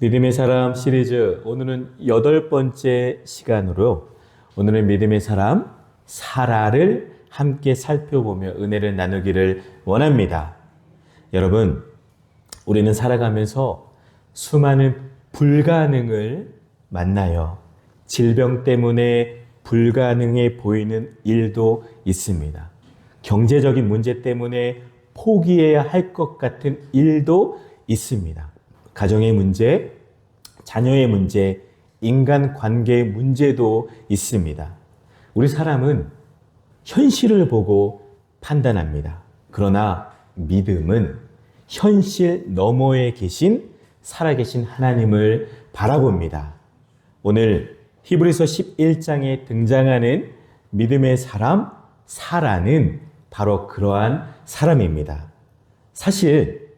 믿음의 사람 시리즈 오늘은 8번째 시간으로 오늘은 믿음의 사람 사라를 함께 살펴보며 은혜를 나누기를 원합니다. 여러분, 우리는 살아가면서 수많은 불가능을 만나요. 질병 때문에 불가능해 보이는 일도 있습니다. 경제적인 문제 때문에 포기해야 할 것 같은 일도 있습니다. 가정의 문제, 자녀의 문제, 인간관계의 문제도 있습니다. 우리 사람은 현실을 보고 판단합니다. 그러나 믿음은 현실 너머에 계신 살아계신 하나님을 바라봅니다. 오늘 히브리서 11장에 등장하는 믿음의 사람 사라는 바로 그러한 사람입니다. 사실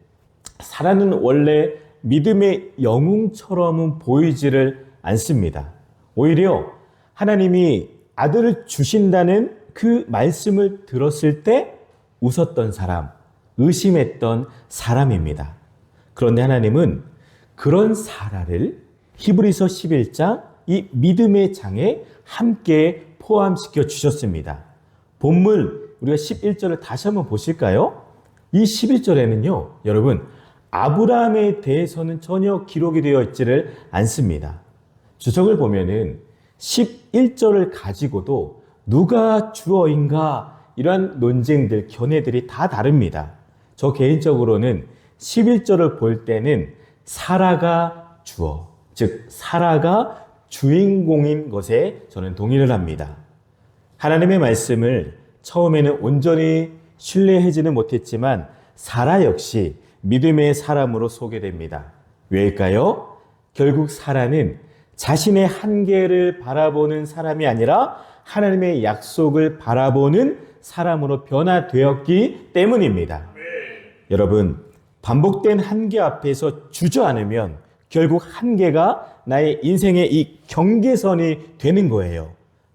사라는 원래 믿음의 영웅처럼은 보이지를 않습니다. 오히려 하나님이 아들을 주신다는 그 말씀을 들었을 때 웃었던 사람, 의심했던 사람입니다. 그런데 하나님은 그런 사라를 히브리서 11장 이 믿음의 장에 함께 포함시켜 주셨습니다. 본문 우리가 11절을 다시 한번 보실까요? 이 11절에는요, 여러분, 아브라함에 대해서는 전혀 기록이 되어 있지를 않습니다. 주석을 보면은 11절을 가지고도 누가 주어인가 이런 논쟁들, 견해들이 다 다릅니다. 저 개인적으로는 11절을 볼 때는 사라가 주어, 즉 사라가 주인공인 것에 저는 동의를 합니다. 하나님의 말씀을 처음에는 온전히 신뢰하지는 못했지만 사라 역시 믿음의 사람으로 소개됩니다. 왜일까요? 결국 사라는 자신의 한계를 바라보는 사람이 아니라 하나님의 약속을 바라보는 사람으로 변화되었기 때문입니다. 여러분, 반복된 한계 앞에서 주저앉으면 결국 한계가 나의 인생의 이 경계선이 되는 거예요.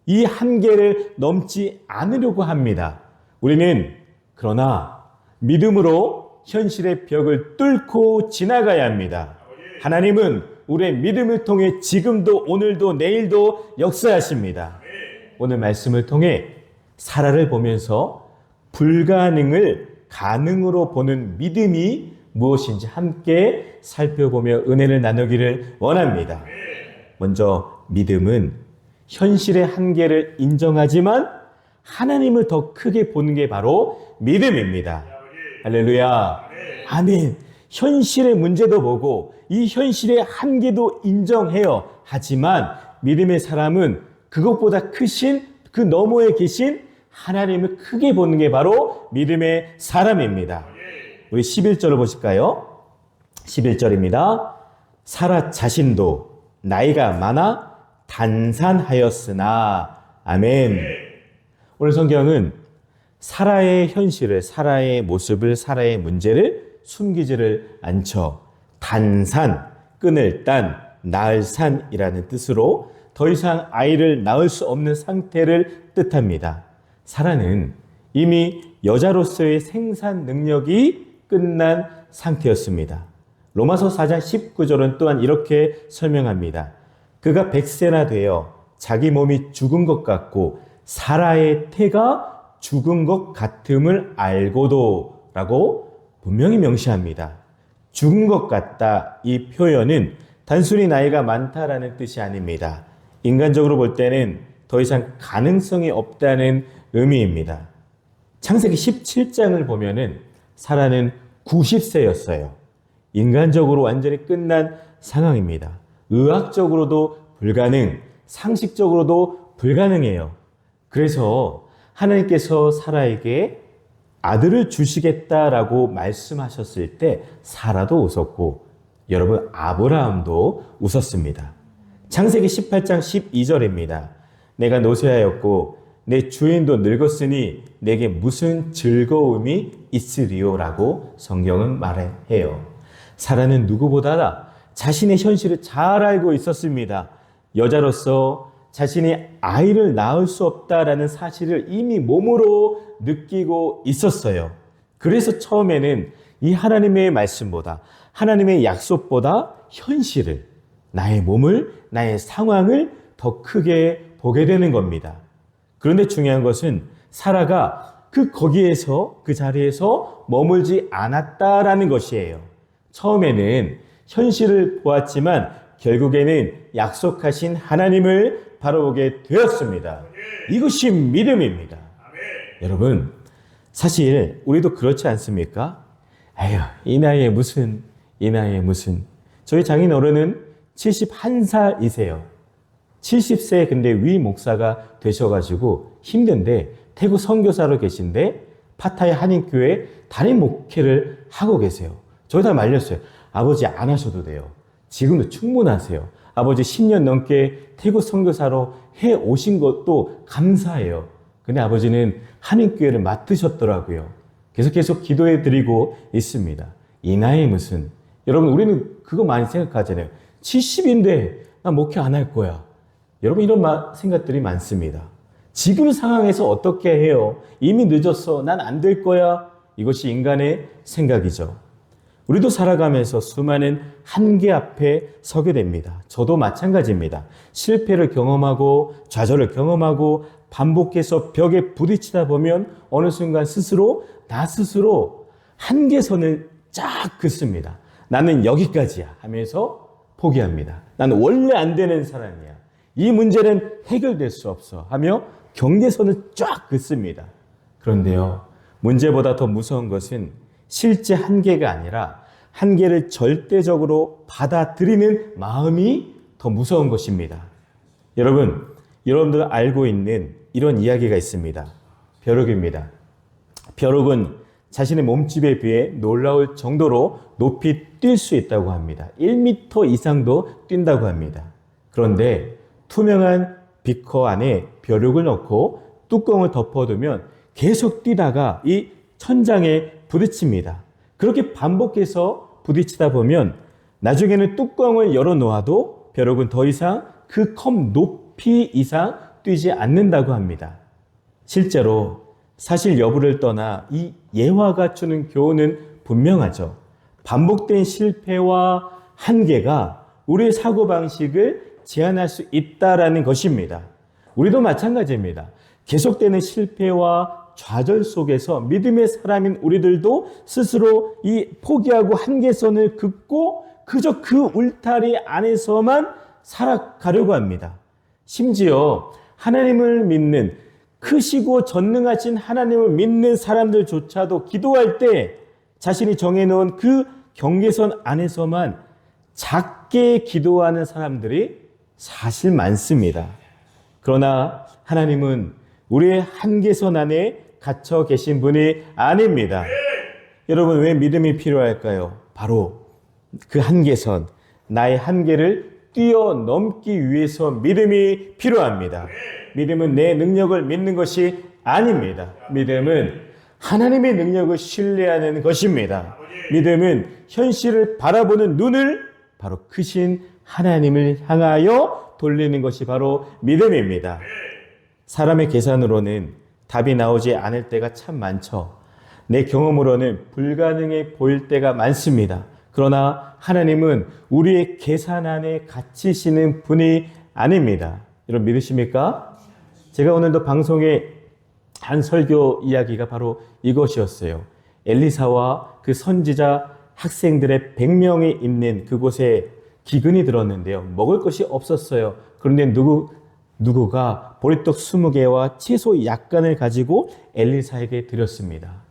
이 한계를 넘지 않으려고 합니다. 우리는 그러나 믿음으로 현실의 벽을 뚫고 지나가야 합니다. 하나님은 우리의 믿음을 통해 지금도 오늘도 내일도 역사하십니다. 오늘 말씀을 통해 사라를 보면서 불가능을 가능으로 보는 믿음이 무엇인지 함께 살펴보며 은혜를 나누기를 원합니다. 먼저 믿음은 현실의 한계를 인정하지만 하나님을 더 크게 보는 게 바로 믿음입니다. 할렐루야. 아멘. 현실의 문제도 보고 이 현실의 한계도 인정해요. 하지만 믿음의 사람은 그것보다 크신 그 너머에 계신 하나님을 크게 보는 게 바로 믿음의 사람입니다. 우리 11절을 보실까요? 11절입니다. 사라 자신도 나이가 많아 단산하였으나. 아멘. 오늘 성경은 사라의 현실을, 사라의 모습을, 사라의 문제를 숨기지를 않죠. 단산, 끊을 단, 낳을 산이라는 뜻으로 더 이상 아이를 낳을 수 없는 상태를 뜻합니다. 사라는 이미 여자로서의 생산 능력이 끝난 상태였습니다. 로마서 4장 19절은 또한 이렇게 설명합니다. 그가 100세나 되어 자기 몸이 죽은 것 같고 사라의 태가 죽은 것 같음을 알고도 라고 분명히 명시합니다. 죽은 것 같다, 이 표현은 단순히 나이가 많다라는 뜻이 아닙니다. 인간적으로 볼 때는 더 이상 가능성이 없다는 의미입니다. 창세기 17장을 보면은 사라는 90세였어요. 인간적으로 완전히 끝난 상황입니다. 의학적으로도 불가능, 상식적으로도 불가능해요. 그래서 하나님께서 사라에게 아들을 주시겠다라고 말씀하셨을 때 사라도 웃었고 여러분 아브라함도 웃었습니다. 창세기 18장 12절입니다. 내가 노쇠하였고 내 주인도 늙었으니 내게 무슨 즐거움이 있으리요? 라고 성경은 말해요. 사라는 누구보다 자신의 현실을 잘 알고 있었습니다. 여자로서 자신이 아이를 낳을 수 없다라는 사실을 이미 몸으로 느끼고 있었어요. 그래서 처음에는 이 하나님의 말씀보다 하나님의 약속보다 현실을, 나의 몸을, 나의 상황을 더 크게 보게 되는 겁니다. 그런데 중요한 것은 사라가 거기에서, 그 자리에서 머물지 않았다라는 것이에요. 처음에는 현실을 보았지만 결국에는 약속하신 하나님을 바라보게 되었습니다. 이것이 믿음입니다. 여러분, 사실 우리도 그렇지 않습니까? 에휴, 이 나이에 무슨. 저희 장인 어른은 71살이세요. 70세 근데 위 목사가 되셔가지고 힘든데 태국 선교사로 계신데 파타이 한인교회 담임 목회를 하고 계세요. 저희다 말렸어요. 아버지 안 하셔도 돼요. 지금도 충분하세요. 아버지 10년 넘게 태국 선교사로 해 오신 것도 감사해요. 근데 아버지는 한인교회를 맡으셨더라고요. 계속 기도해 드리고 있습니다. 이 나이 무슨. 여러분, 우리는 그거 많이 생각하잖아요. 70인데 나 목회 안 할 거야. 여러분, 이런 생각들이 많습니다. 지금 상황에서 어떻게 해요? 이미 늦었어. 난 안 될 거야. 이것이 인간의 생각이죠. 우리도 살아가면서 수많은 한계 앞에 서게 됩니다. 저도 마찬가지입니다. 실패를 경험하고 좌절을 경험하고 반복해서 벽에 부딪히다 보면 어느 순간 나 스스로 한계선을 쫙 긋습니다. 나는 여기까지야 하면서 포기합니다. 나는 원래 안 되는 사람이야. 이 문제는 해결될 수 없어 하며 경계선을 쫙 긋습니다. 그런데요, 문제보다 더 무서운 것은 실제 한계가 아니라 한계를 절대적으로 받아들이는 마음이 더 무서운 것입니다. 여러분들 알고 있는 이런 이야기가 있습니다. 벼룩입니다. 벼룩은 자신의 몸집에 비해 놀라울 정도로 높이 뛸 수 있다고 합니다. 1m 이상도 뛴다고 합니다. 그런데 투명한 비커 안에 벼룩을 넣고 뚜껑을 덮어두면 계속 뛰다가 이 천장에 부딪힙니다. 그렇게 반복해서 부딪히다 보면 나중에는 뚜껑을 열어놓아도 벼룩은 더 이상 그 컵 높이 이상 뛰지 않는다고 합니다. 실제로 사실 여부를 떠나 이 예화가 주는 교훈은 분명하죠. 반복된 실패와 한계가 우리의 사고방식을 제한할 수 있다는 것입니다. 우리도 마찬가지입니다. 계속되는 실패와 좌절 속에서 믿음의 사람인 우리들도 스스로 이 포기하고 한계선을 긋고 그저 그 울타리 안에서만 살아가려고 합니다. 심지어 하나님을 믿는, 크시고 전능하신 하나님을 믿는 사람들조차도 기도할 때 자신이 정해놓은 그 경계선 안에서만 작게 기도하는 사람들이 사실 많습니다. 그러나 하나님은 우리의 한계선 안에 갇혀 계신 분이 아닙니다. 여러분, 왜 믿음이 필요할까요? 바로 그 한계선, 나의 한계를 뛰어넘기 위해서 믿음이 필요합니다. 믿음은 내 능력을 믿는 것이 아닙니다. 믿음은 하나님의 능력을 신뢰하는 것입니다. 믿음은 현실을 바라보는 눈을 바로 크신 하나님을 향하여 돌리는 것이 바로 믿음입니다. 사람의 계산으로는 답이 나오지 않을 때가 참 많죠. 내 경험으로는 불가능해 보일 때가 많습니다. 그러나 하나님은 우리의 계산 안에 갇히시는 분이 아닙니다. 여러분 믿으십니까? 제가 오늘도 방송에 한 설교 이야기가 바로 이것이었어요. 엘리사와 그 선지자 학생들의 100명이 있는 그곳에 기근이 들었는데요. 먹을 것이 없었어요. 그런데 누구가 보리떡 20개와 채소 약간을 가지고 엘리사에게 드렸습니다.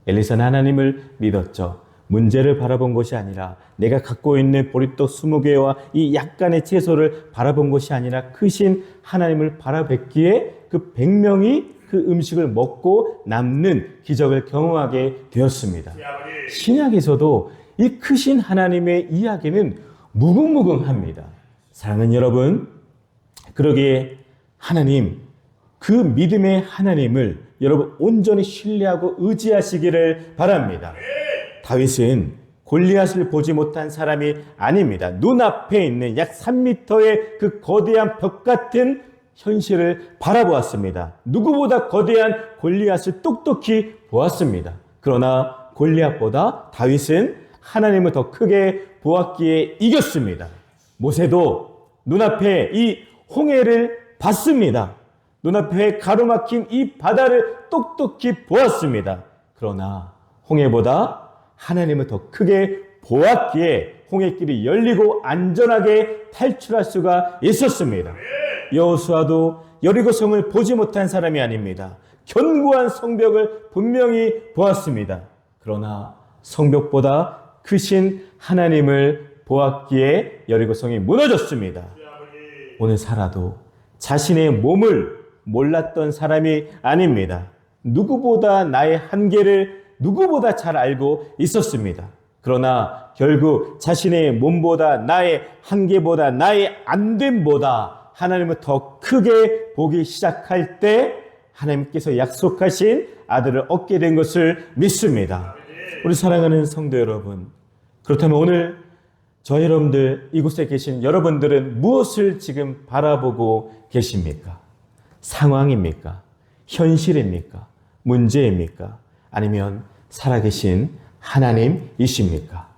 엘리사는 하나님을 믿었죠. 문제를 바라본 것이 아니라 내가 갖고 있는 보리떡 20개와 이 약간의 채소를 바라본 것이 아니라 크신 하나님을 바라뵙기에 그 100명이 그 음식을 먹고 남는 기적을 경험하게 되었습니다. 신약에서도 이 크신 하나님의 이야기는 무궁무궁합니다. 사랑하는 여러분, 그러기에 하나님, 그 믿음의 하나님을 여러분 온전히 신뢰하고 의지하시기를 바랍니다. 다윗은 골리앗을 보지 못한 사람이 아닙니다. 눈앞에 있는 약 3m의 그 거대한 벽 같은 현실을 바라보았습니다. 누구보다 거대한 골리앗을 똑똑히 보았습니다. 그러나 골리앗보다 다윗은 하나님을 더 크게 보았기에 이겼습니다. 모세도 눈앞에 이 홍해를 봤습니다. 눈앞에 가로막힌 이 바다를 똑똑히 보았습니다. 그러나 홍해보다 하나님을 더 크게 보았기에 홍해길이 열리고 안전하게 탈출할 수가 있었습니다. 여호수아도 여리고성을 보지 못한 사람이 아닙니다. 견고한 성벽을 분명히 보았습니다. 그러나 성벽보다 크신 하나님을 보았기에 여리고성이 무너졌습니다. 오늘 사라도 자신의 몸을 몰랐던 사람이 아닙니다. 누구보다 나의 한계를 누구보다 잘 알고 있었습니다. 그러나 결국 자신의 몸보다 나의 한계보다 나의 안됨보다 하나님을 더 크게 보기 시작할 때 하나님께서 약속하신 아들을 얻게 된 것을 믿습니다. 우리 사랑하는 성도 여러분, 그렇다면 오늘 저 여러분들, 이곳에 계신 여러분들은 무엇을 지금 바라보고 계십니까? 상황입니까? 현실입니까? 문제입니까? 아니면 살아계신 하나님이십니까?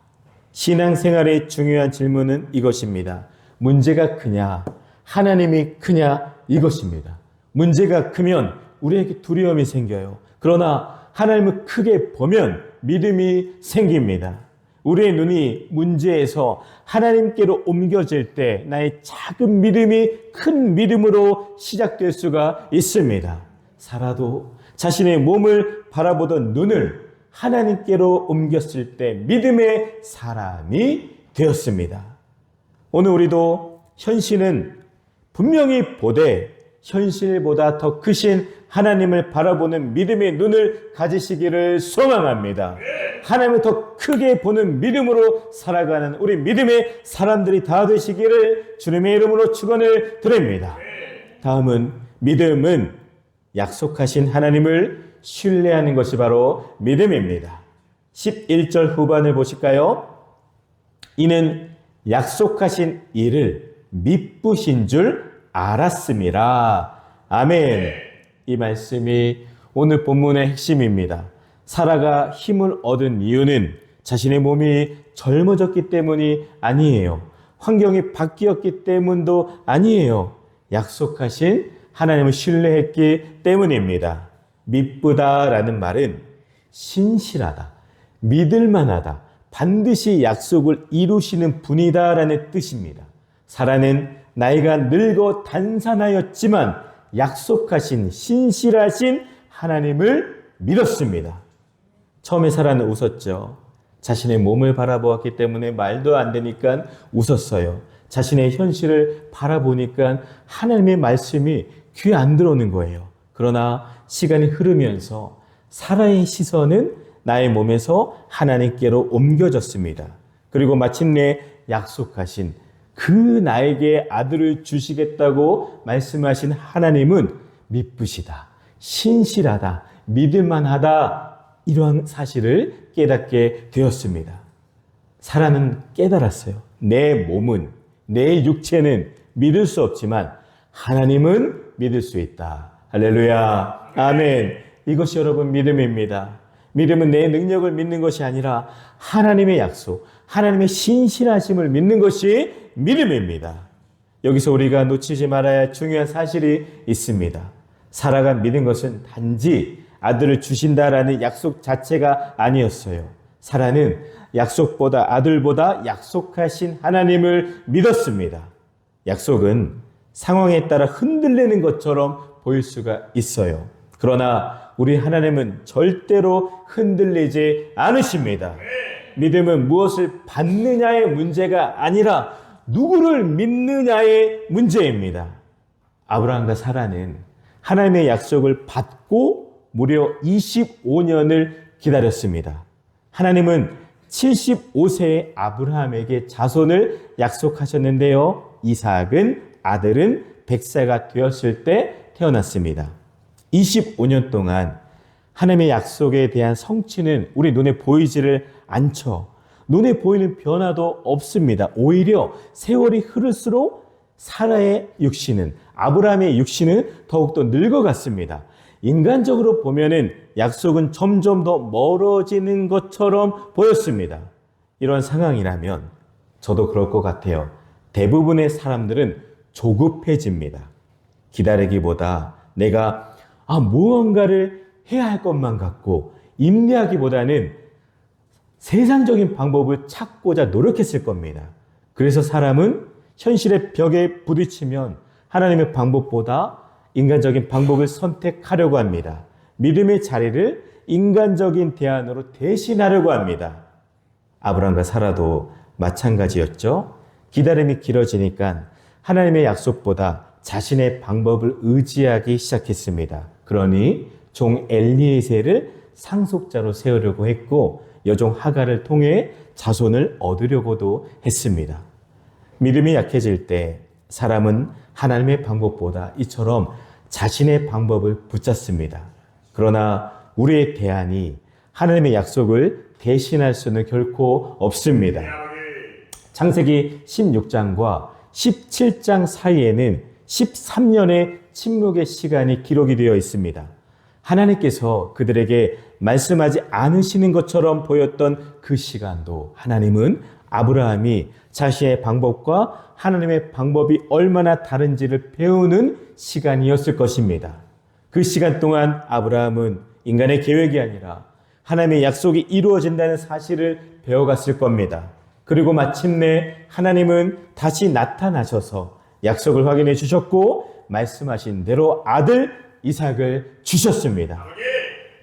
신앙생활의 중요한 질문은 이것입니다. 문제가 크냐, 하나님이 크냐, 이것입니다. 문제가 크면 우리에게 두려움이 생겨요. 그러나 하나님을 크게 보면 믿음이 생깁니다. 우리의 눈이 문제에서 하나님께로 옮겨질 때 나의 작은 믿음이 큰 믿음으로 시작될 수가 있습니다. 사라도 자신의 몸을 바라보던 눈을 하나님께로 옮겼을 때 믿음의 사람이 되었습니다. 오늘 우리도 현실은 분명히 보되 현실보다 더 크신 하나님을 바라보는 믿음의 눈을 가지시기를 소망합니다. 하나님을 더 크게 보는 믿음으로 살아가는 우리 믿음의 사람들이 다 되시기를 주님의 이름으로 축원을 드립니다. 다음은 믿음은 약속하신 하나님을 신뢰하는 것이 바로 믿음입니다. 11절 후반을 보실까요? 이는 약속하신 일을 미쁘신 줄 알았음이라. 아멘. 이 말씀이 오늘 본문의 핵심입니다. 사라가 힘을 얻은 이유는 자신의 몸이 젊어졌기 때문이 아니에요. 환경이 바뀌었기 때문도 아니에요. 약속하신 하나님을 신뢰했기 때문입니다. 미쁘다라는 말은 신실하다, 믿을만하다, 반드시 약속을 이루시는 분이다라는 뜻입니다. 사라는 나이가 늙어 단산하였지만 약속하신 신실하신 하나님을 믿었습니다. 처음에 사라는 웃었죠. 자신의 몸을 바라보았기 때문에 말도 안 되니까 웃었어요. 자신의 현실을 바라보니까 하나님의 말씀이 귀에 안 들어오는 거예요. 그러나 시간이 흐르면서 사라의 시선은 나의 몸에서 하나님께로 옮겨졌습니다. 그리고 마침내 약속하신 그 나에게 아들을 주시겠다고 말씀하신 하나님은 미쁘시다, 신실하다, 믿을만하다, 이러한 사실을 깨닫게 되었습니다. 사라는 깨달았어요. 내 몸은, 내 육체는 믿을 수 없지만 하나님은 믿을 수 있다. 할렐루야. 아멘. 이것이 여러분 믿음입니다. 믿음은 내 능력을 믿는 것이 아니라 하나님의 약속, 하나님의 신실하심을 믿는 것이 믿음입니다. 여기서 우리가 놓치지 말아야 할 중요한 사실이 있습니다. 사라가 믿은 것은 단지 아들을 주신다라는 약속 자체가 아니었어요. 사라는 약속보다, 아들보다 약속하신 하나님을 믿었습니다. 약속은 상황에 따라 흔들리는 것처럼 보일 수가 있어요. 그러나 우리 하나님은 절대로 흔들리지 않으십니다. 믿음은 무엇을 받느냐의 문제가 아니라 누구를 믿느냐의 문제입니다. 아브라함과 사라는 하나님의 약속을 받고 무려 25년을 기다렸습니다. 하나님은 75세의 아브라함에게 자손을 약속하셨는데요. 이삭은, 아들은 100세가 되었을 때 태어났습니다. 25년 동안 하나님의 약속에 대한 성취는 우리 눈에 보이지를 않죠. 눈에 보이는 변화도 없습니다. 오히려 세월이 흐를수록 사라의 육신은, 아브라함의 육신은 더욱더 늙어갔습니다. 인간적으로 보면은 약속은 점점 더 멀어지는 것처럼 보였습니다. 이런 상황이라면 저도 그럴 것 같아요. 대부분의 사람들은 조급해집니다. 기다리기보다 내가 무언가를 해야 할 것만 같고 인내하기보다는 세상적인 방법을 찾고자 노력했을 겁니다. 그래서 사람은 현실의 벽에 부딪히면 하나님의 방법보다 인간적인 방법을 선택하려고 합니다. 믿음의 자리를 인간적인 대안으로 대신하려고 합니다. 아브라함과 사라도 마찬가지였죠. 기다림이 길어지니까 하나님의 약속보다 자신의 방법을 의지하기 시작했습니다. 그러니 종 엘리에셀을 상속자로 세우려고 했고 여종 하갈을 통해 자손을 얻으려고도 했습니다. 믿음이 약해질 때 사람은 하나님의 방법보다 이처럼 자신의 방법을 붙잡습니다. 그러나 우리의 대안이 하나님의 약속을 대신할 수는 결코 없습니다. 창세기 16장과 17장 사이에는 13년의 침묵의 시간이 기록이 되어 있습니다. 하나님께서 그들에게 말씀하지 않으시는 것처럼 보였던 그 시간도 하나님은 아브라함이 자신의 방법과 하나님의 방법이 얼마나 다른지를 배우는 시간이었을 것입니다. 그 시간 동안 아브라함은 인간의 계획이 아니라 하나님의 약속이 이루어진다는 사실을 배워갔을 겁니다. 그리고 마침내 하나님은 다시 나타나셔서 약속을 확인해 주셨고 말씀하신 대로 아들 이삭을 주셨습니다.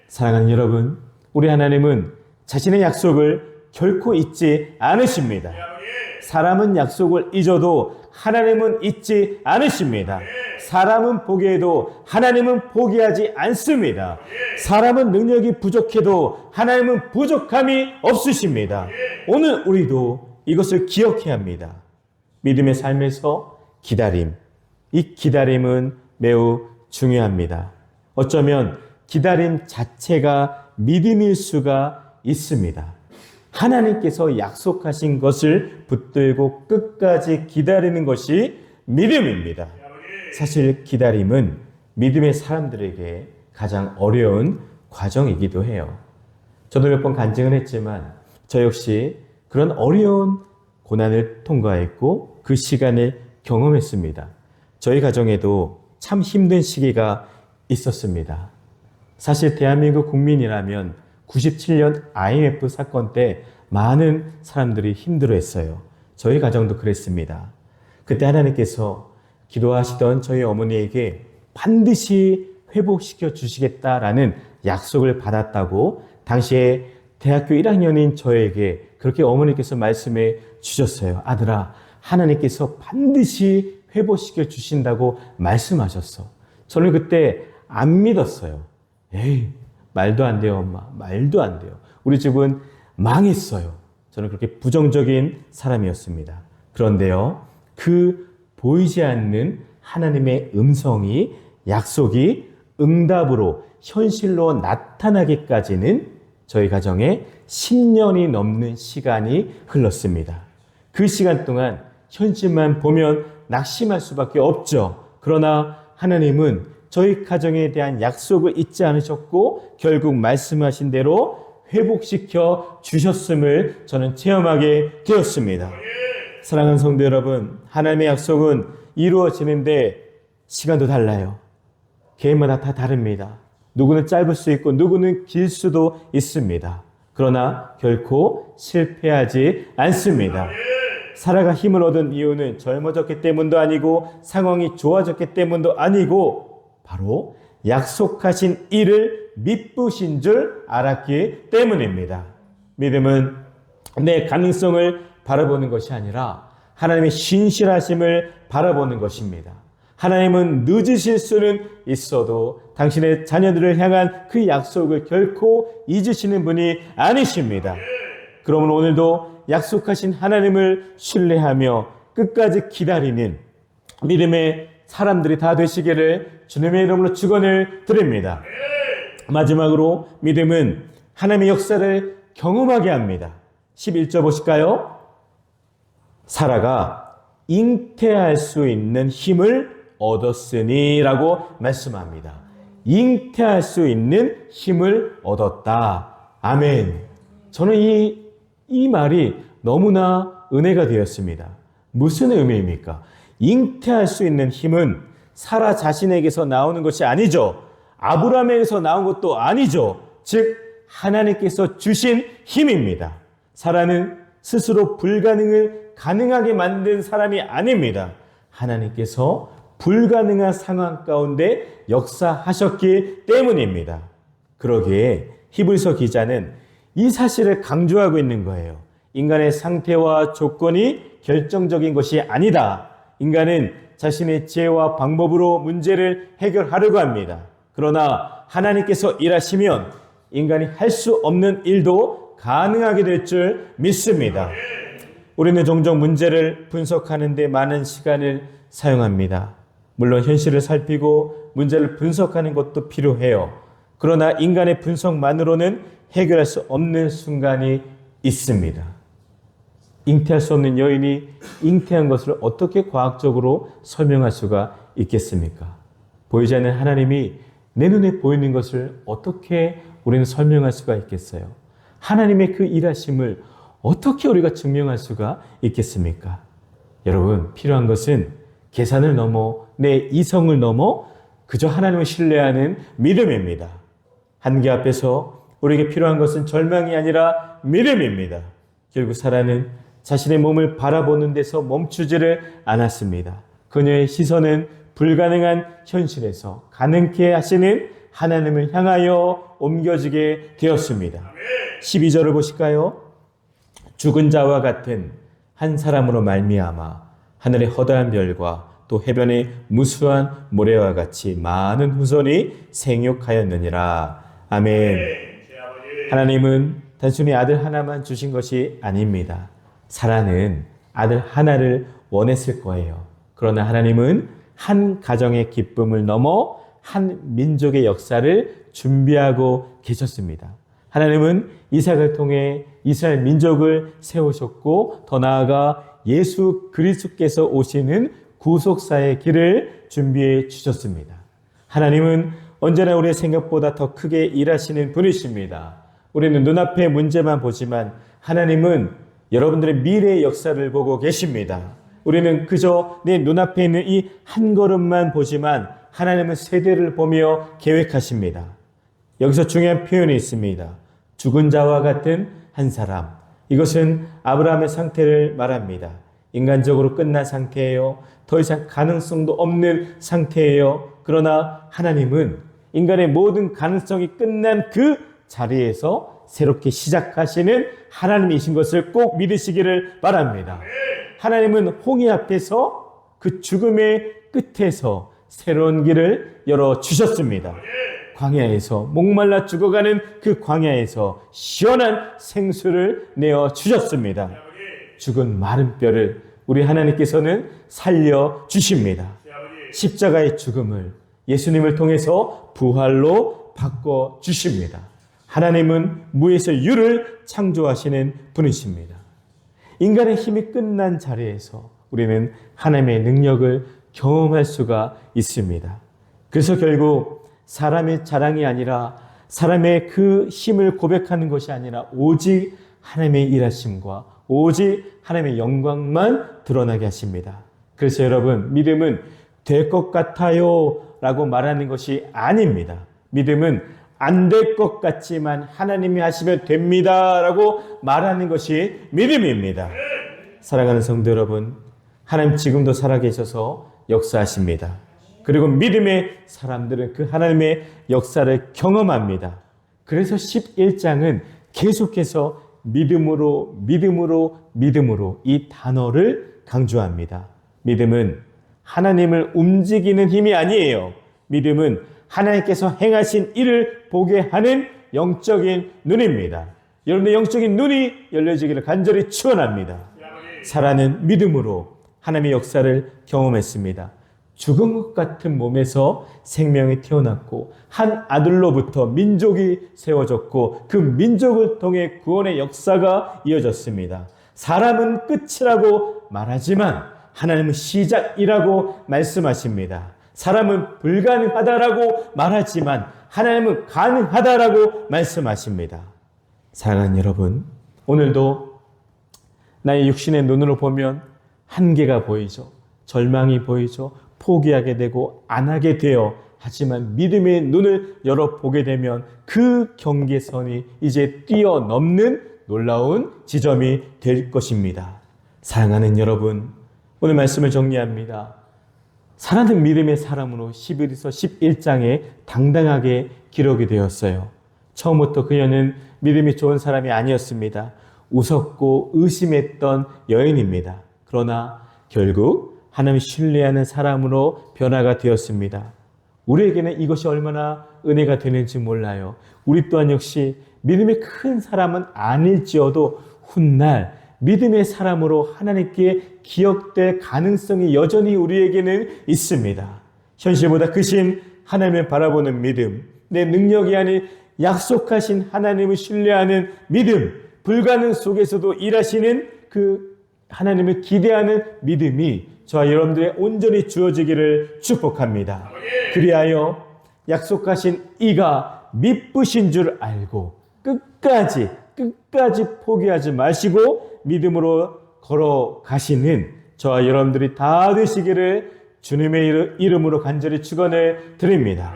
사랑하는 여러분, 우리 하나님은 자신의 약속을 결코 잊지 않으십니다. 사람은 약속을 잊어도 하나님은 잊지 않으십니다. 사람은 포기해도 하나님은 포기하지 않습니다. 사람은 능력이 부족해도 하나님은 부족함이 없으십니다. 오늘 우리도 이것을 기억해야 합니다. 믿음의 삶에서 기다림, 이 기다림은 매우 중요합니다. 어쩌면 기다림 자체가 믿음일 수가 있습니다. 하나님께서 약속하신 것을 붙들고 끝까지 기다리는 것이 믿음입니다. 사실 기다림은 믿음의 사람들에게 가장 어려운 과정이기도 해요. 저도 몇 번 간증을 했지만 저 역시 그런 어려운 고난을 통과했고 그 시간을 경험했습니다. 저희 가정에도 참 힘든 시기가 있었습니다. 사실 대한민국 국민이라면 97년 IMF 사건 때 많은 사람들이 힘들어했어요. 저희 가정도 그랬습니다. 그때 하나님께서 기도하시던 저희 어머니에게 반드시 회복시켜 주시겠다라는 약속을 받았다고 당시에 대학교 1학년인 저에게 그렇게 어머니께서 말씀해 주셨어요. 아들아, 하나님께서 반드시 회복시켜 주신다고 말씀하셨어. 저는 그때 안 믿었어요. 에이, 말도 안 돼요, 엄마. 말도 안 돼요. 우리 집은 망했어요. 저는 그렇게 부정적인 사람이었습니다. 그런데요, 그 보이지 않는 하나님의 음성이, 약속이 응답으로 현실로 나타나기까지는 저희 가정에 10년이 넘는 시간이 흘렀습니다. 그 시간 동안 현실만 보면 낙심할 수밖에 없죠. 그러나 하나님은 저희 가정에 대한 약속을 잊지 않으셨고 결국 말씀하신 대로 회복시켜 주셨음을 저는 체험하게 되었습니다. 사랑하는 성도 여러분, 하나님의 약속은 이루어지는데 시간도 달라요. 개인마다 다 다릅니다. 누구는 짧을 수 있고 누구는 길 수도 있습니다. 그러나 결코 실패하지 않습니다. 사라가 힘을 얻은 이유는 젊어졌기 때문도 아니고 상황이 좋아졌기 때문도 아니고 바로 약속하신 일을 믿으신 줄 알았기 때문입니다. 믿음은 내 가능성을 바라보는 것이 아니라 하나님의 신실하심을 바라보는 것입니다. 하나님은 늦으실 수는 있어도 당신의 자녀들을 향한 그 약속을 결코 잊으시는 분이 아니십니다. 그러면 오늘도 약속하신 하나님을 신뢰하며 끝까지 기다리는 믿음의 사람들이 다 되시기를 주님의 이름으로 축원을 드립니다. 마지막으로 믿음은 하나님의 역사를 경험하게 합니다. 11절 보실까요? 사라가 잉태할 수 있는 힘을 얻었으니 라고 말씀합니다. 잉태할 수 있는 힘을 얻었다. 아멘. 저는 이 이 말이 너무나 은혜가 되었습니다. 무슨 의미입니까? 잉태할 수 있는 힘은 사라 자신에게서 나오는 것이 아니죠. 아브라함에게서 나온 것도 아니죠. 즉 하나님께서 주신 힘입니다. 사라는 스스로 불가능을 가능하게 만든 사람이 아닙니다. 하나님께서 불가능한 상황 가운데 역사하셨기 때문입니다. 그러기에 히브리서 기자는 이 사실을 강조하고 있는 거예요. 인간의 상태와 조건이 결정적인 것이 아니다. 인간은 자신의 지혜와 방법으로 문제를 해결하려고 합니다. 그러나 하나님께서 일하시면 인간이 할 수 없는 일도 가능하게 될 줄 믿습니다. 우리는 종종 문제를 분석하는 데 많은 시간을 사용합니다. 물론 현실을 살피고 문제를 분석하는 것도 필요해요. 그러나 인간의 분석만으로는 해결할 수 없는 순간이 있습니다. 잉태할 수 없는 여인이 잉태한 것을 어떻게 과학적으로 설명할 수가 있겠습니까? 보이지 않는 하나님이 내 눈에 보이는 것을 어떻게 우리는 설명할 수가 있겠어요? 하나님의 그 일하심을 어떻게 우리가 증명할 수가 있겠습니까? 여러분, 필요한 것은 계산을 넘어 내 이성을 넘어 그저 하나님을 신뢰하는 믿음입니다. 한계 앞에서 우리에게 필요한 것은 절망이 아니라 믿음입니다. 결국 사라는 자신의 몸을 바라보는 데서 멈추지를 않았습니다. 그녀의 시선은 불가능한 현실에서 가능케 하시는 하나님을 향하여 옮겨지게 되었습니다. 12절을 보실까요? 죽은 자와 같은 한 사람으로 말미암아 하늘의 허다한 별과 또 해변의 무수한 모래와 같이 많은 후손이 생육하였느니라. 아멘. 하나님은 단순히 아들 하나만 주신 것이 아닙니다. 사라는 아들 하나를 원했을 거예요. 그러나 하나님은 한 가정의 기쁨을 넘어 한 민족의 역사를 준비하고 계셨습니다. 하나님은 이삭을 통해 이스라엘 민족을 세우셨고 더 나아가 예수 그리스도께서 오시는 구속사의 길을 준비해 주셨습니다. 하나님은 언제나 우리의 생각보다 더 크게 일하시는 분이십니다. 우리는 눈앞의 문제만 보지만 하나님은 여러분들의 미래의 역사를 보고 계십니다. 우리는 그저 내 눈앞에 있는 이 한 걸음만 보지만 하나님은 세대를 보며 계획하십니다. 여기서 중요한 표현이 있습니다. 죽은 자와 같은 한 사람. 이것은 아브라함의 상태를 말합니다. 인간적으로 끝난 상태예요. 더 이상 가능성도 없는 상태예요. 그러나 하나님은 인간의 모든 가능성이 끝난 그 자리에서 새롭게 시작하시는 하나님이신 것을 꼭 믿으시기를 바랍니다. 하나님은 홍해 앞에서 그 죽음의 끝에서 새로운 길을 열어주셨습니다. 광야에서 목말라 죽어가는 그 광야에서 시원한 생수를 내어주셨습니다. 죽은 마른 뼈를 우리 하나님께서는 살려주십니다. 십자가의 죽음을 예수님을 통해서 부활로 바꿔주십니다. 하나님은 무에서 유를 창조하시는 분이십니다. 인간의 힘이 끝난 자리에서 우리는 하나님의 능력을 경험할 수가 있습니다. 그래서 결국 사람의 자랑이 아니라 사람의 그 힘을 고백하는 것이 아니라 오직 하나님의 일하심과 오직 하나님의 영광만 드러나게 하십니다. 그래서 여러분, 믿음은 될 것 같아요 라고 말하는 것이 아닙니다. 믿음은 안 될 것 같지만 하나님이 하시면 됩니다 라고 말하는 것이 믿음입니다. 사랑하는 성도 여러분, 하나님 지금도 살아계셔서 역사하십니다. 그리고 믿음의 사람들은 그 하나님의 역사를 경험합니다. 그래서 11장은 계속해서 믿음으로 이 단어를 강조합니다. 믿음은 하나님을 움직이는 힘이 아니에요. 믿음은 하나님께서 행하신 일을 보게 하는 영적인 눈입니다. 여러분의 영적인 눈이 열려지기를 간절히 축원합니다. 사라는 믿음으로 하나님의 역사를 경험했습니다. 죽은 것 같은 몸에서 생명이 태어났고 한 아들로부터 민족이 세워졌고 그 민족을 통해 구원의 역사가 이어졌습니다. 사람은 끝이라고 말하지만 하나님은 시작이라고 말씀하십니다. 사람은 불가능하다라고 말하지만 하나님은 가능하다라고 말씀하십니다. 사랑하는 여러분, 오늘도 나의 육신의 눈으로 보면 한계가 보이죠. 절망이 보이죠. 포기하게 되고 안 하게 돼요. 하지만 믿음의 눈을 열어보게 되면 그 경계선이 이제 뛰어넘는 놀라운 지점이 될 것입니다. 사랑하는 여러분, 오늘 말씀을 정리합니다. 살아있는 믿음의 사람으로 11에서 11장에 당당하게 기록이 되었어요. 처음부터 그녀는 믿음이 좋은 사람이 아니었습니다. 우습고 의심했던 여인입니다. 그러나 결국 하나님 신뢰하는 사람으로 변화가 되었습니다. 우리에게는 이것이 얼마나 은혜가 되는지 몰라요. 우리 또한 역시 믿음의 큰 사람은 아닐지어도 훗날 믿음의 사람으로 하나님께 기억될 가능성이 여전히 우리에게는 있습니다. 현실보다 크신 하나님을 바라보는 믿음, 내 능력이 아닌 약속하신 하나님을 신뢰하는 믿음, 불가능 속에서도 일하시는 그 하나님을 기대하는 믿음이 저와 여러분들의 온전히 주어지기를 축복합니다. 그리하여 약속하신 이가 미쁘신 줄 알고 끝까지 포기하지 마시고 믿음으로 걸어가시는 저와 여러분들이 다 되시기를 주님의 이름으로 간절히 축원을 드립니다.